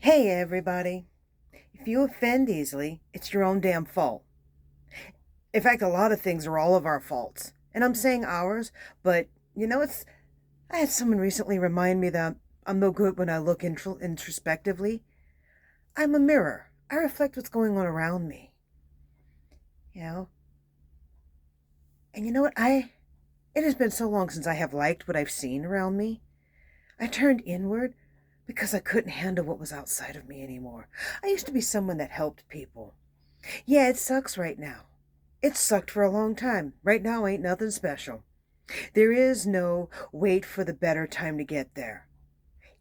Hey everybody, if you offend easily, it's your own damn fault. In fact, a lot of things are all of our faults. And I'm saying ours, but I had someone recently remind me that I'm no good when I look introspectively. I'm a mirror. I reflect what's going on around me, you know? And you know what? It has been so long since I have liked what I've seen around me. I turned inward because I couldn't handle what was outside of me anymore. I used to be someone that helped people. Yeah, it sucks right now. It sucked for a long time. Right now ain't nothing special. There is no wait for the better time to get there.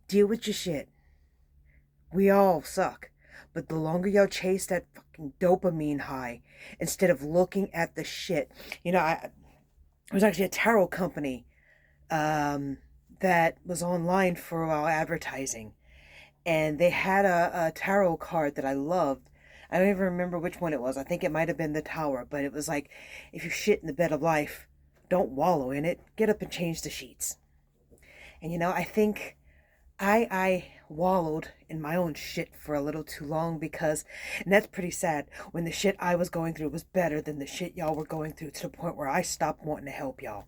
Deal with your shit. We all suck. But the longer y'all chase that fucking dopamine high instead of looking at the shit. There was actually a tarot company um, that was online for a while advertising. And they had a tarot card that I loved. I don't even remember which one it was. I think it might have been the Tower, but it was like, if you shit in the bed of life, don't wallow in it. Get up and change the sheets. And I think I wallowed in my own shit for a little too long and that's pretty sad. When the shit I was going through was better than the shit y'all were going through, to the point where I stopped wanting to help y'all.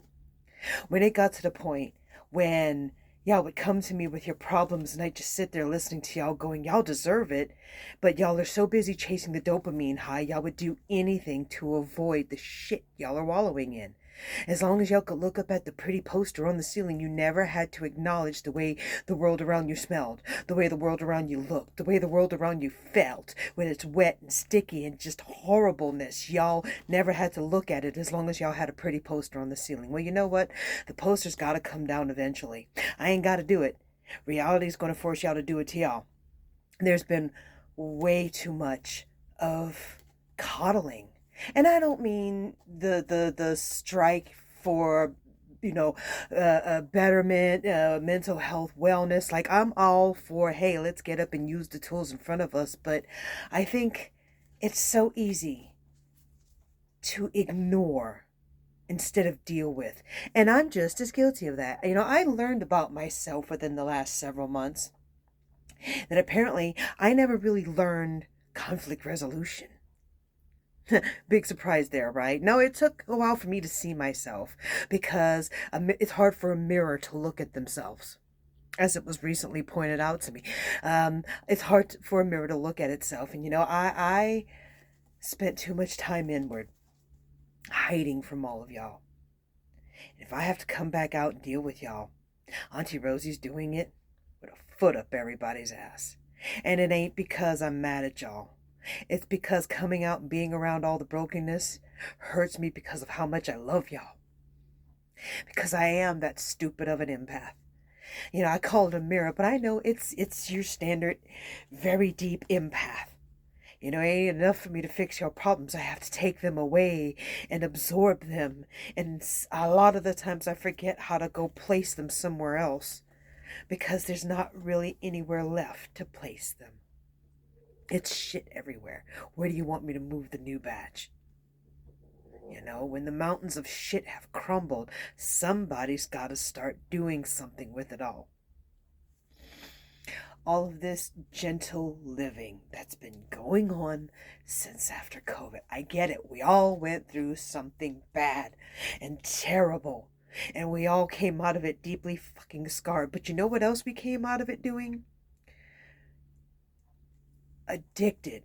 When it got to the point when y'all would come to me with your problems and I'd just sit there listening to y'all going, y'all deserve it, but y'all are so busy chasing the dopamine high, y'all would do anything to avoid the shit y'all are wallowing in. As long as y'all could look up at the pretty poster on the ceiling, you never had to acknowledge the way the world around you smelled, the way the world around you looked, the way the world around you felt when it's wet and sticky and just horribleness. Y'all never had to look at it as long as y'all had a pretty poster on the ceiling. Well, you know what? The poster's got to come down eventually. I ain't got to do it. Reality's going to force y'all to do it to y'all. There's been way too much of coddling. And I don't mean the strike for betterment, mental health, wellness. Like, I'm all for, hey, let's get up and use the tools in front of us. But I think it's so easy to ignore instead of deal with. And I'm just as guilty of that. I learned about myself within the last several months that apparently I never really learned conflict resolution. Big surprise there, right? No, it took a while for me to see myself because it's hard for a mirror to look at themselves. As it was recently pointed out to me, it's hard for a mirror to look at itself. And I spent too much time inward, hiding from all of y'all. And if I have to come back out and deal with y'all, Auntie Rosie's doing it with a foot up everybody's ass. And it ain't because I'm mad at y'all. It's because coming out and being around all the brokenness hurts me because of how much I love y'all. Because I am that stupid of an empath. I call it a mirror, but I know it's your standard, very deep empath. It ain't enough for me to fix your problems. I have to take them away and absorb them. And a lot of the times I forget how to go place them somewhere else because there's not really anywhere left to place them. It's shit everywhere. Where do you want me to move the new batch? When the mountains of shit have crumbled, somebody's got to start doing something with it all. All of this gentle living that's been going on since after COVID. I get it. We all went through something bad and terrible. And we all came out of it deeply fucking scarred. But you know what else we came out of it doing? Addicted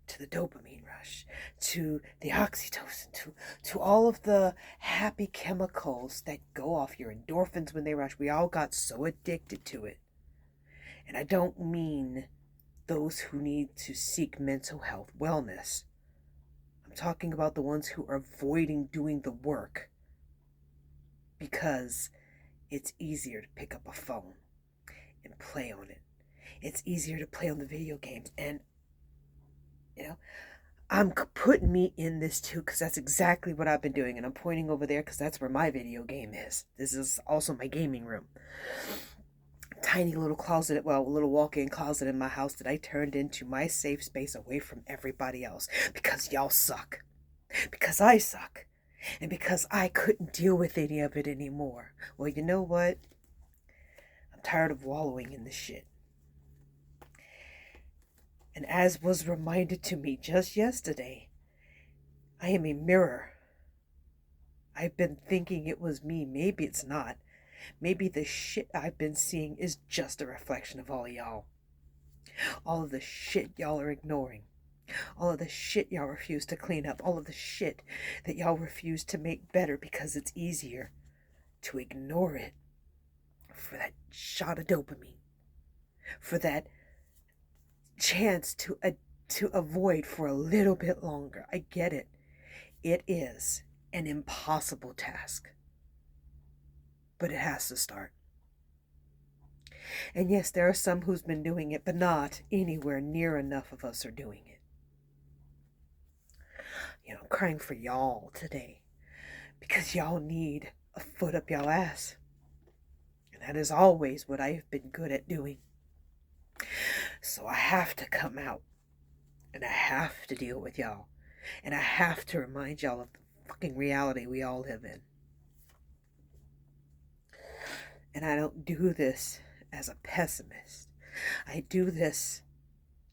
to the dopamine rush, to the oxytocin, to all of the happy chemicals that go off, your endorphins when they rush. We all got so addicted to it. And I don't mean those who need to seek mental health wellness. I'm talking about the ones who are avoiding doing the work because it's easier to pick up a phone and play on it. It's easier to play on the video games. And I'm putting me in this too because that's exactly what I've been doing. And I'm pointing over there because that's where my video game is. This is also my gaming room. Tiny little closet, well, a little walk-in closet in my house that I turned into my safe space away from everybody else because y'all suck. Because I suck. And because I couldn't deal with any of it anymore. Well, you know what? I'm tired of wallowing in this shit. And as was reminded to me just yesterday, I am a mirror. I've been thinking it was me. Maybe it's not. Maybe the shit I've been seeing is just a reflection of all y'all. All of the shit y'all are ignoring. All of the shit y'all refuse to clean up. All of the shit that y'all refuse to make better because it's easier to ignore it for that shot of dopamine. For that chance to avoid for a little bit longer. I get it. It is an impossible task. But it has to start. And yes, there are some who's been doing it, but not anywhere near enough of us are doing it. I'm crying for y'all today because y'all need a foot up y'all ass. And that is always what I have been good at doing. So I have to come out and I have to deal with y'all. And I have to remind y'all of the fucking reality we all live in. And I don't do this as a pessimist. I do this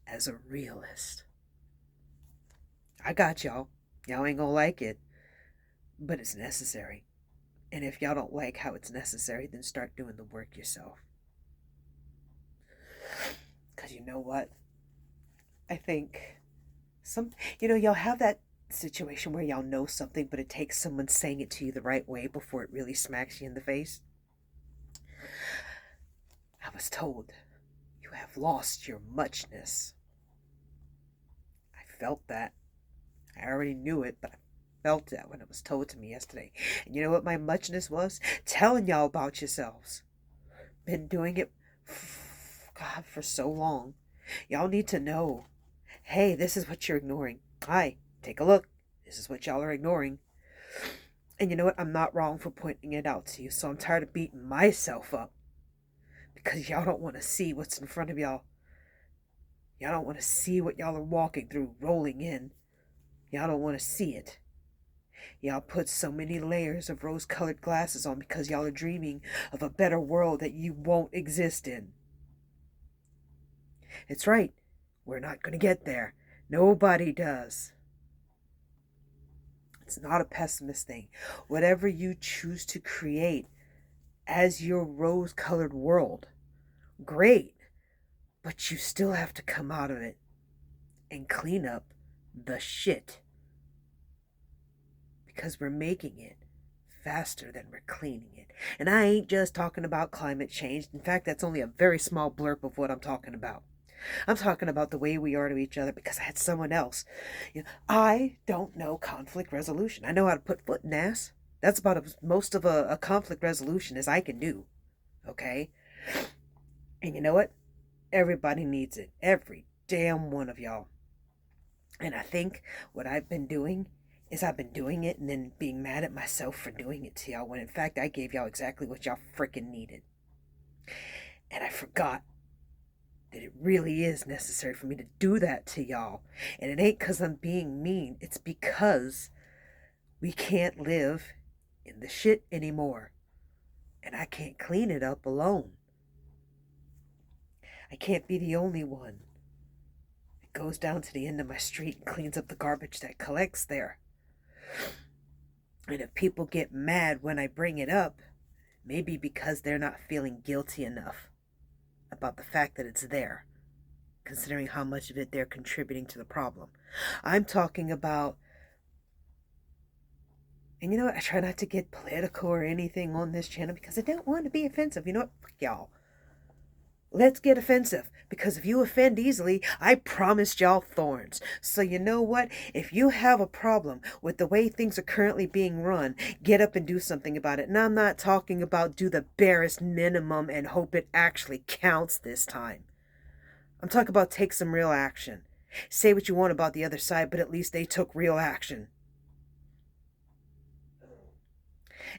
as a realist. I got y'all. Y'all ain't gonna like it, but it's necessary. And if y'all don't like how it's necessary, then start doing the work yourself. Because you know what? I think y'all have that situation where y'all know something, but it takes someone saying it to you the right way before it really smacks you in the face. I was told you have lost your muchness. I felt that. I already knew it, but I felt that when it was told to me yesterday. And you know what my muchness was? Telling y'all about yourselves. Been doing it, God, for so long. Y'all need to know. Hey, this is what you're ignoring. Hi, take a look. This is what y'all are ignoring. And you know what? I'm not wrong for pointing it out to you. So I'm tired of beating myself up. Because y'all don't want to see what's in front of y'all. Y'all don't want to see what y'all are walking through, rolling in. Y'all don't want to see it. Y'all put so many layers of rose-colored glasses on because y'all are dreaming of a better world that you won't exist in. It's right. We're not going to get there. Nobody does. It's not a pessimist thing. Whatever you choose to create as your rose-colored world, great. But you still have to come out of it and clean up the shit. Because we're making it faster than we're cleaning it. And I ain't just talking about climate change. In fact, that's only a very small blurb of what I'm talking about. I'm talking about the way we are to each other because I had someone else. I don't know conflict resolution. I know how to put foot in ass. That's about most of a conflict resolution as I can do. Okay? And you know what? Everybody needs it. Every damn one of y'all. And I think what I've been doing is I've been doing it and then being mad at myself for doing it to y'all when in fact I gave y'all exactly what y'all freaking needed. And I forgot that it really is necessary for me to do that to y'all. And it ain't because I'm being mean. It's because we can't live in the shit anymore. And I can't clean it up alone. I can't be the only one that goes down to the end of my street and cleans up the garbage that collects there. And if people get mad when I bring it up, maybe because they're not feeling guilty enough about the fact that it's there, considering how much of it they're contributing to the problem. I'm talking about, and you know what, I try not to get political or anything on this channel because I don't want to be offensive. You know what, fuck y'all. Let's get offensive, because if you offend easily, I promised y'all thorns. So you know what? If you have a problem with the way things are currently being run, get up and do something about it. And I'm not talking about do the barest minimum and hope it actually counts this time. I'm talking about take some real action. Say what you want about the other side, but at least they took real action.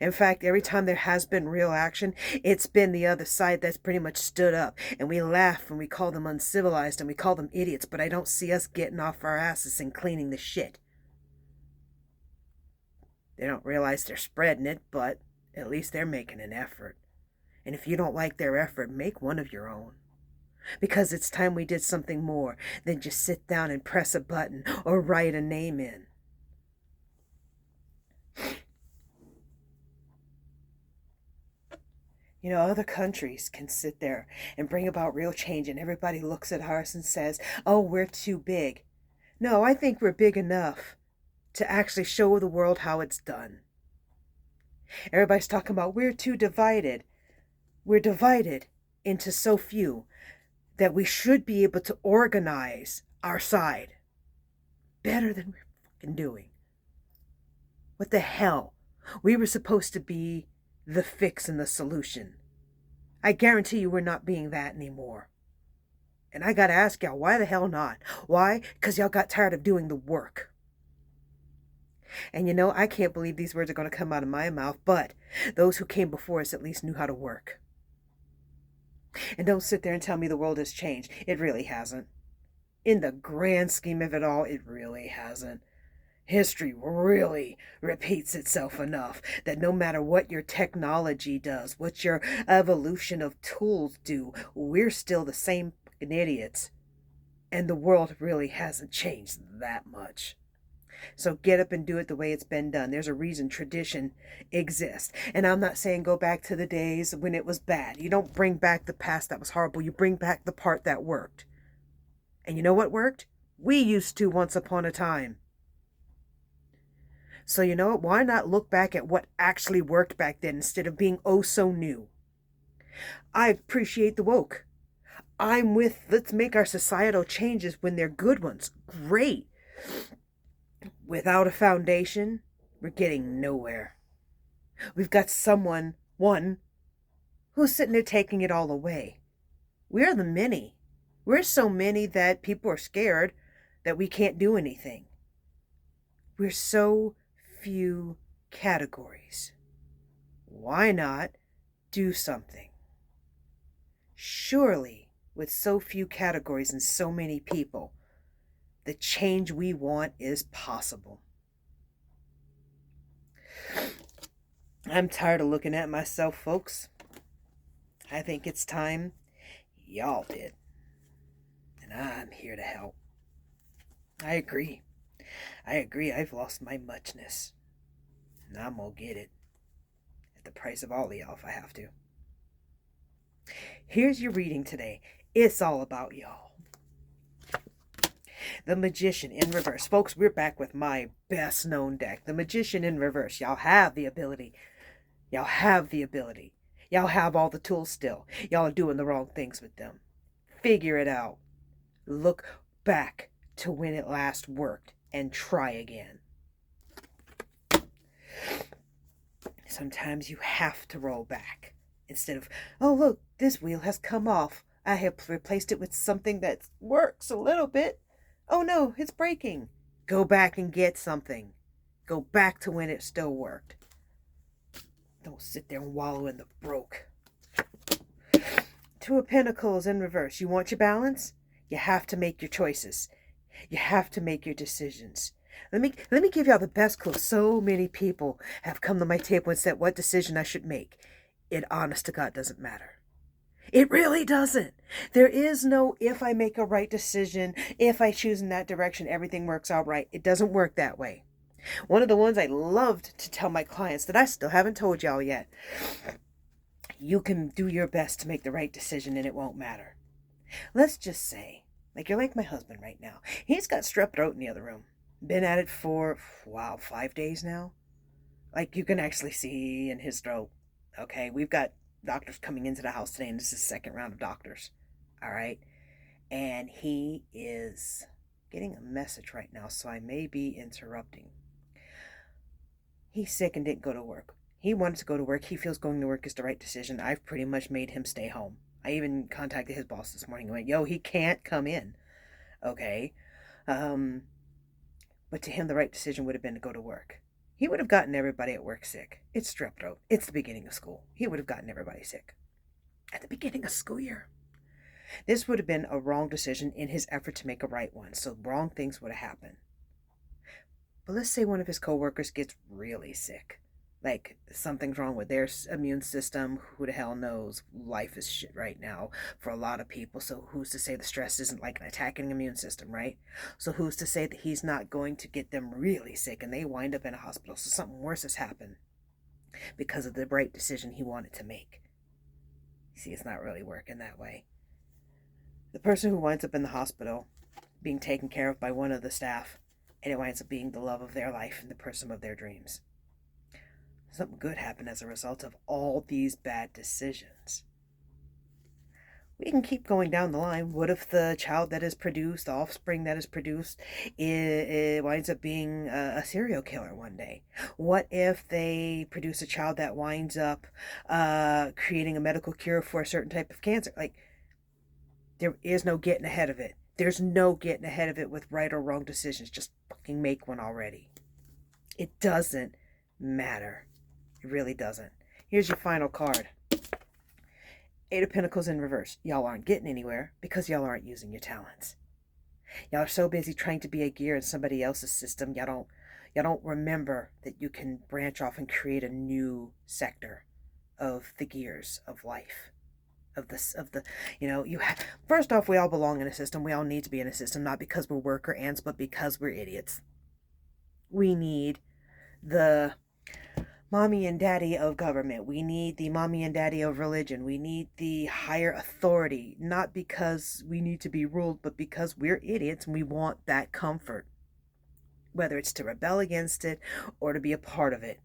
In fact, every time there has been real action, it's been the other side that's pretty much stood up. And we laugh and we call them uncivilized and we call them idiots, but I don't see us getting off our asses and cleaning the shit. They don't realize they're spreading it, but at least they're making an effort. And if you don't like their effort, make one of your own. because it's time we did something more than just sit down and press a button or write a name in. You know, other countries can sit there and bring about real change, and everybody looks at ours and says, oh, we're too big. No, I think we're big enough to actually show the world how it's done. Everybody's talking about we're too divided. We're divided into so few that we should be able to organize our side better than we're fucking doing. What the hell? We were supposed to be the fix and the solution. I guarantee you we're not being that anymore. And I gotta ask y'all, why the hell not? Why? Because y'all got tired of doing the work. And you know, I can't believe these words are going to come out of my mouth, but those who came before us at least knew how to work. And don't sit there and tell me the world has changed. It really hasn't. In the grand scheme of it all, it really hasn't. History really repeats itself enough that no matter what your technology does, what your evolution of tools do, we're still the same idiots. And the world really hasn't changed that much. So get up and do it the way it's been done. There's a reason tradition exists. And I'm not saying go back to the days when it was bad. You don't bring back the past that was horrible. You bring back the part that worked. And you know what worked? We used to once upon a time. So you know what? Why not look back at what actually worked back then instead of being oh so new? I appreciate the woke. I'm with let's make our societal changes when they're good ones. Great. Without a foundation, we're getting nowhere. We've got one, who's sitting there taking it all away. We're the many. We're so many that people are scared that we can't do anything. We're so few categories. Why not do something? Surely, with so few categories and so many people, the change we want is possible. I'm tired of looking at myself, folks. I think it's time y'all did. And I'm here to help. I agree. I've lost my muchness. And I'm going to get it. At the price of all of y'all if I have to. Here's your reading today. It's all about y'all. The Magician in Reverse. Folks, we're back with my best known deck. The Magician in Reverse. Y'all have the ability. Y'all have the ability. Y'all have all the tools still. Y'all are doing the wrong things with them. Figure it out. Look back to when it last worked and try again. Sometimes you have to roll back. Instead of, oh look, this wheel has come off. I have replaced it with something that works a little bit. Oh no, it's breaking. Go back and get something. Go back to when it still worked. Don't sit there and wallow in the broke. Two of Pentacles in Reverse. You want your balance? You have to make your choices. You have to make your decisions. Let me give y'all the best clue. So many people have come to my table and said what decision I should make. It honest to God doesn't matter. It really doesn't. There is no if I make a right decision, if I choose in that direction, everything works out right. It doesn't work that way. One of the ones I loved to tell my clients that I still haven't told y'all yet. You can do your best to make the right decision and it won't matter. Let's just say, like you're like my husband right now. He's got strep throat in the other room. Been at it for, 5 days now. Like you can actually see in his throat. Okay, we've got doctors coming into the house today, and this is the second round of doctors. All right. And he is getting a message right now, so I may be interrupting. He's sick and didn't go to work. He wanted to go to work. He feels going to work is the right decision. I've pretty much made him stay home. I even contacted his boss this morning and went, yo, he can't come in. Okay. But to him, the right decision would have been to go to work. He would have gotten everybody at work sick. It's strep throat. It's the beginning of school. He would have gotten everybody sick. At the beginning of school year. This would have been a wrong decision in his effort to make a right one. So wrong things would have happened. But let's say one of his coworkers gets really sick. Like something's wrong with their immune system. Who the hell knows? Life is shit right now for a lot of people. So who's to say the stress isn't like an attacking immune system, right? So who's to say that he's not going to get them really sick and they wind up in a hospital? So something worse has happened because of the right decision he wanted to make. You see, it's not really working that way. The person who winds up in the hospital being taken care of by one of the staff, and it winds up being the love of their life and the person of their dreams. Something good happened as a result of all these bad decisions. We can keep going down the line. What if the child that is produced, the offspring that is produced, it winds up being a serial killer one day? What if they produce a child that winds up creating a medical cure for a certain type of cancer? Like, there is no getting ahead of it. There's no getting ahead of it with right or wrong decisions. Just fucking make one already. It doesn't matter. It really doesn't. Here's your final card. Eight of Pentacles in reverse. Y'all aren't getting anywhere because y'all aren't using your talents. Y'all are so busy trying to be a gear in somebody else's system. Y'all don't remember that you can branch off and create a new sector of the gears of life. First off, we all belong in a system. We all need to be in a system, not because we're worker ants, but because we're idiots. We need the mommy and daddy of government. We need the mommy and daddy of religion. We need the higher authority, not because we need to be ruled, but because we're idiots and we want that comfort. Whether it's to rebel against it or to be a part of it,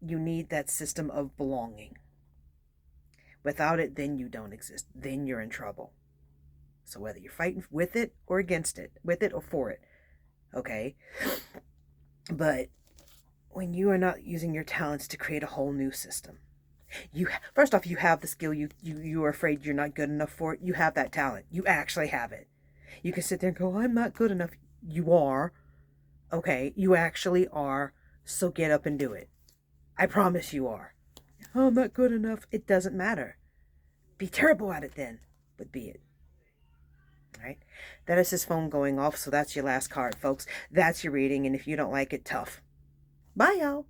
you need that system of belonging. Without it, then you don't exist. Then you're in trouble. So whether you're fighting with it or against it, with it or for it, okay? But when you are not using your talents to create a whole new system, first off, you have the skill. You are afraid you're not good enough for it. You have that talent. You actually have it. You can sit there and go, I'm not good enough. You are. Okay, you actually are. So get up and do it. I promise you are. Oh, I'm not good enough. It doesn't matter. Be terrible at it then, but be it. All right? That is his phone going off, so that's your last card, folks. That's your reading, and if you don't like it, tough. Bye, y'all.